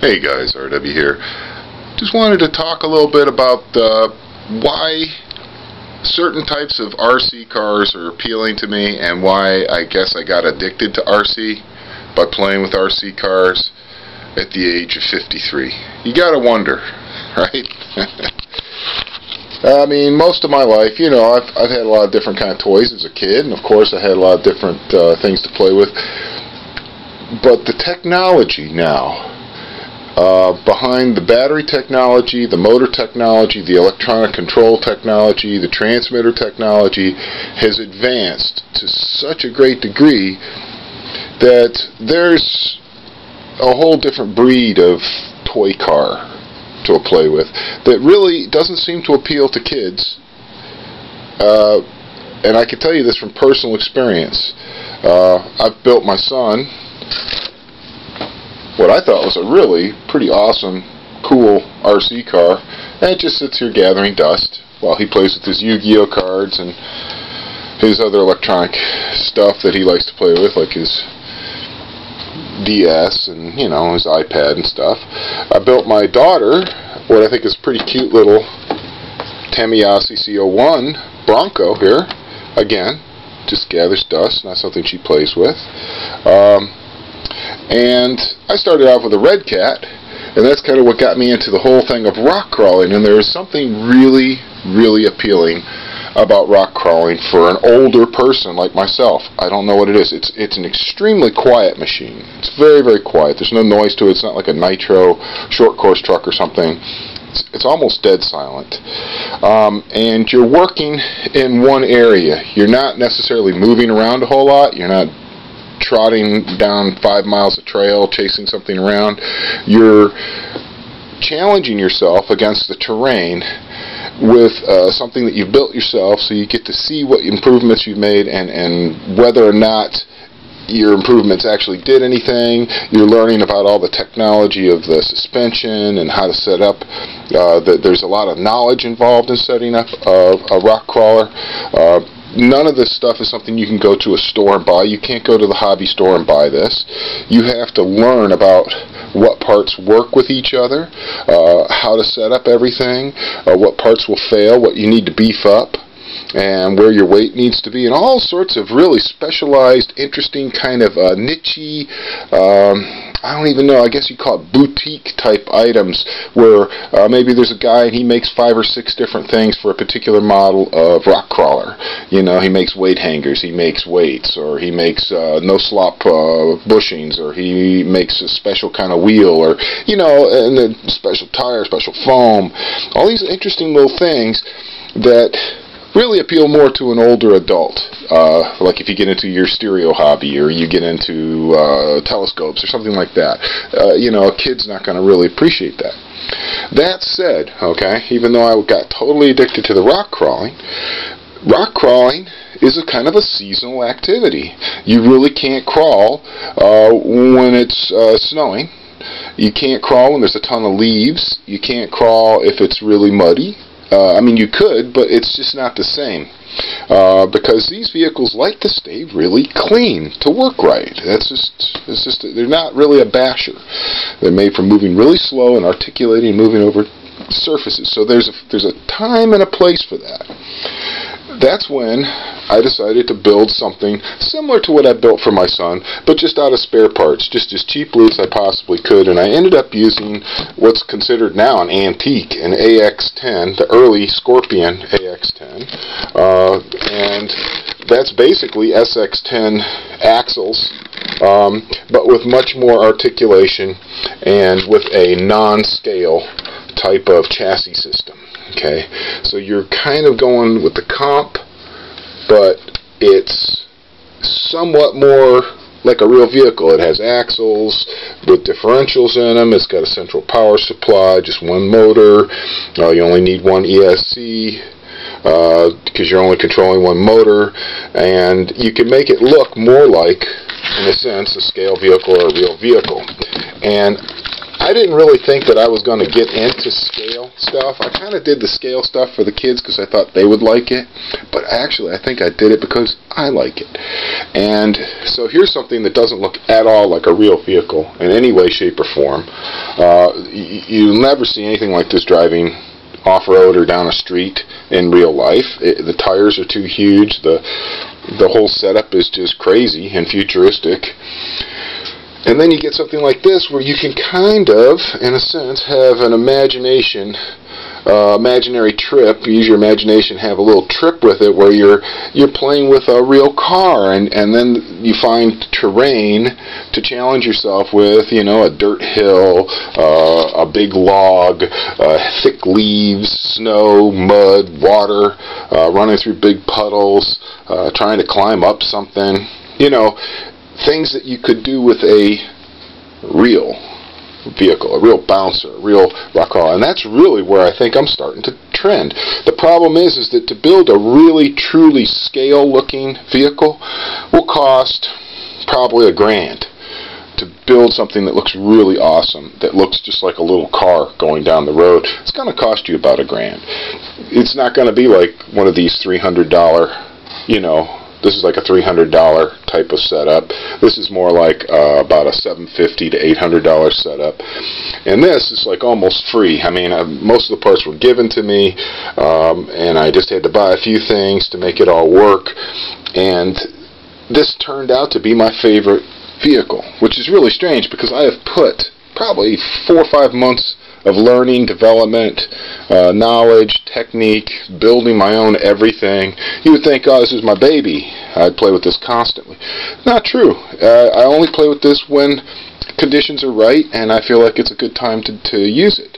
Hey guys, RW here. Just wanted to talk a little bit about why certain types of RC cars are appealing to me and why I guess I got addicted to RC by playing with RC cars at the age of 53. You gotta wonder, right? I mean, most of my life, you know, I've had a lot of different kind of toys as a kid, and of course I had a lot of different things to play with. But the technology now, behind the battery technology, the motor technology, the electronic control technology, the transmitter technology has advanced to such a great degree that there's a whole different breed of toy car to play with that really doesn't seem to appeal to kids. And I can tell you this from personal experience. I've built my son what I thought was a really pretty awesome, cool RC car, and it just sits here gathering dust while he plays with his Yu-Gi-Oh cards and his other electronic stuff that he likes to play with, like his DS and, you know, his iPad and stuff. I built my daughter what I think is a pretty cute little Tamiya CC01 Bronco here. Again, just gathers dust, not something she plays with. And I started off with a Red Cat, and that's kind of what got me into the whole thing of rock crawling. And there is something really, really appealing about rock crawling for an older person like myself. I don't know what it is. It's an extremely quiet machine. It's very, very quiet. There's no noise to it. It's not like a nitro short course truck or something. It's almost dead silent. And you're working in one area. You're not necessarily moving around a whole lot. You're not trotting down 5 miles of trail, chasing something around. You're challenging yourself against the terrain with something that you've built yourself, so you get to see what improvements you've made and whether or not your improvements actually did anything. You're learning about all the technology of the suspension and how to set up. There's a lot of knowledge involved in setting up a rock crawler. None of this stuff is something you can go to a store and buy. You can't go to the hobby store and buy this. You have to learn about what parts work with each other, how to set up everything, what parts will fail, what you need to beef up, and where your weight needs to be, and all sorts of really specialized, interesting kind of niche-y, I don't even know, I guess you call it boutique type items, where maybe there's a guy and he makes 5 or 6 different things for a particular model of rock crawler. You know, he makes weight hangers, he makes weights, or he makes no slop bushings, or he makes a special kind of wheel, or, you know, and then special tire, special foam, all these interesting little things that really appeal more to an older adult, like if you get into your stereo hobby or you get into telescopes or something like that. You know, a kid's not going to really appreciate that. That said, okay, even though I got totally addicted to the rock crawling is a kind of a seasonal activity. You really can't crawl when it's snowing. You can't crawl when there's a ton of leaves. You can't crawl if it's really muddy. I mean, you could, but it's just not the same. Because these vehicles like to stay really clean to work right. It's just they're not really a basher. They're made for moving really slow and articulating and moving over surfaces. So there's a time and a place for that. That's when I decided to build something similar to what I built for my son, but just out of spare parts, just as cheaply as I possibly could, and I ended up using what's considered now an antique, an AX10, the early Scorpion AX10, and that's basically SX10 axles, but with much more articulation and with a non-scale type of chassis system. Okay, so you're kind of going with the comp, but it's somewhat more like a real vehicle. It has axles with differentials in them. It's got a central power supply, just one motor. You only need one ESC because you're only controlling one motor, and you can make it look more like, in a sense, a scale vehicle or a real vehicle. And I didn't really think that I was going to get into scale stuff. I kind of did the scale stuff for the kids because I thought they would like it, but actually I think I did it because I like it. And so here's something that doesn't look at all like a real vehicle in any way, shape, or form. You'll never see anything like this driving off-road or down a street in real life. The tires are too huge. The whole setup is just crazy and futuristic. And then you get something like this where you can kind of, in a sense, have an imaginary trip. Use your imagination, have a little trip with it where you're playing with a real car, and then you find terrain to challenge yourself with, a dirt hill, a big log, thick leaves, snow, mud, water, running through big puddles, trying to climb up something, things that you could do with a real vehicle, a real bouncer, a real rock crawler. And that's really where I think I'm starting to trend. The problem is that to build a really truly scale looking vehicle will cost probably $1,000 to build something that looks really awesome, that looks just like a little car going down the road. It's going to cost you about $1,000. It's not going to be like one of these $300, this is like a $300 type of setup. This is more like about a $750 to $800 setup. And this is like almost free. I mean, most of the parts were given to me, and I just had to buy a few things to make it all work. And this turned out to be my favorite vehicle, which is really strange because I have put probably 4 or 5 months of learning, development, knowledge, technique, building my own everything. You would think, oh, this is my baby. I'd play with this constantly. Not true. I only play with this when conditions are right and I feel like it's a good time to use it.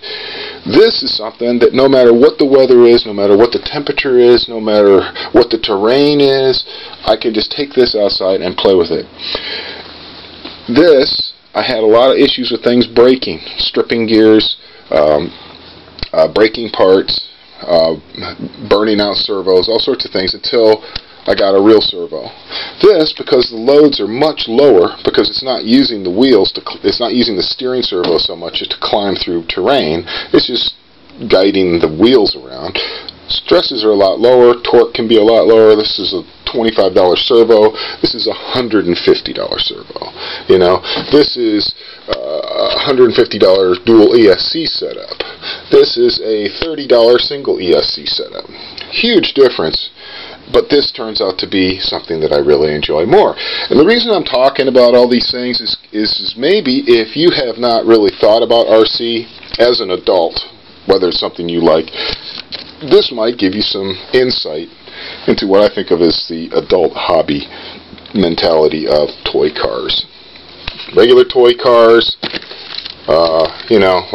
This is something that no matter what the weather is, no matter what the temperature is, no matter what the terrain is, I can just take this outside and play with it. This, I had a lot of issues with things breaking, stripping gears, breaking parts, burning out servos, all sorts of things until I got a real servo. This, because the loads are much lower, because it's not using the wheels, it's not using the steering servo so much as to climb through terrain, it's just guiding the wheels around. Stresses are a lot lower, torque can be a lot lower. This is a $25 servo. This is a $150 servo. This is a $150 dual ESC setup. This is a $30 single ESC setup. Huge difference. But this turns out to be something that I really enjoy more. And the reason I'm talking about all these things is maybe if you have not really thought about RC as an adult, whether it's something you like, this might give you some insight into what I think of as the adult hobby mentality of toy cars. Regular toy cars,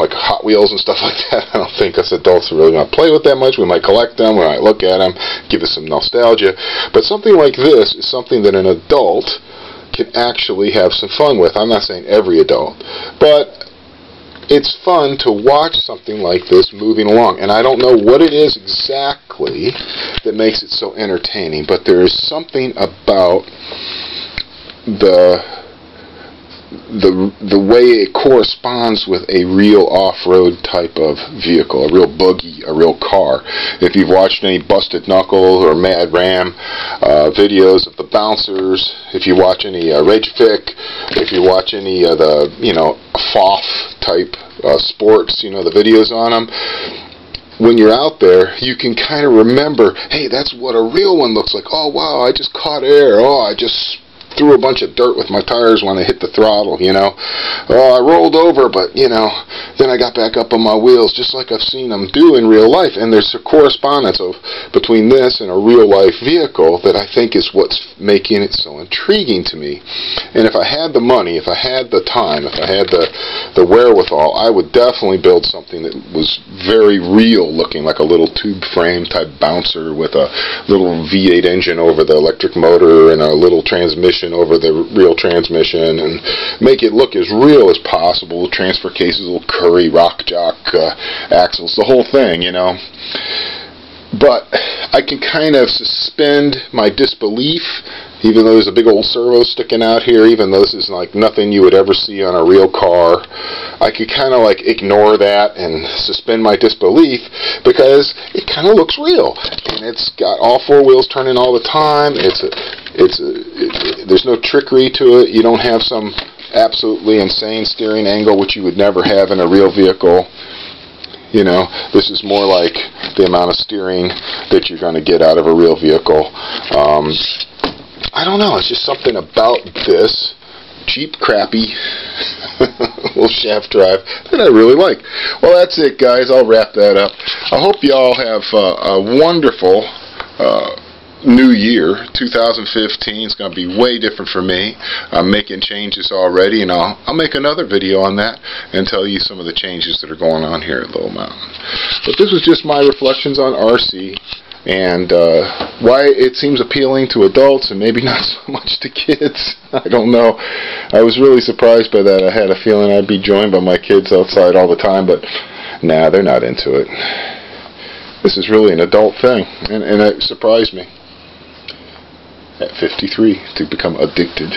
like Hot Wheels and stuff like that, I don't think us adults are really going to play with that much. We might collect them, we might look at them, give us some nostalgia. But something like this is something that an adult can actually have some fun with. I'm not saying every adult, but it's fun to watch something like this moving along. And I don't know what it is exactly that makes it so entertaining, but there is something about the way it corresponds with a real off-road type of vehicle, a real buggy, a real car. If you've watched any Busted Knuckles or Mad Ram videos of the bouncers, if you watch any Rage-Fic, if you watch any of the FOF type sports, the videos on them, when you're out there, you can kind of remember, hey, that's what a real one looks like. Oh, wow, I just caught air. Oh, I just threw a bunch of dirt with my tires when I hit the throttle, Oh, I rolled over, but, then I got back up on my wheels, just like I've seen them do in real life. And there's a correspondence between this and a real-life vehicle that I think is what's making it so intriguing to me. And if I had the money, if I had the time, if I had the wherewithal, I would definitely build something that was very real looking, like a little tube frame type bouncer with a little V8 engine over the electric motor and a little transmission over the real transmission, and make it look as real as possible. Transfer cases, little Curry, Rock Jock axles, the whole thing, But I can kind of suspend my disbelief, even though there's a big old servo sticking out here, even though this is like nothing you would ever see on a real car. I could kind of like ignore that and suspend my disbelief because it kind of looks real. And it's got all 4 wheels turning all the time. There's no trickery to it. You don't have some absolutely insane steering angle, which you would never have in a real vehicle. You know, this is more like the amount of steering that you're going to get out of a real vehicle. I don't know, it's just something about this cheap, crappy little shaft drive that I really like. Well, that's it, guys. I'll wrap that up. I hope you all have a wonderful new year. 2015 is going to be way different for me. I'm making changes already, and I'll make another video on that and tell you some of the changes that are going on here at Little Mountain. But this was just my reflections on RC and why it seems appealing to adults and maybe not so much to kids. I don't know. I was really surprised by that. I had a feeling I'd be joined by my kids outside all the time, but nah, they're not into it. This is really an adult thing, and it surprised me at 53 to become addicted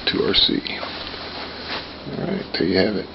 to RC. Alright, there you have it.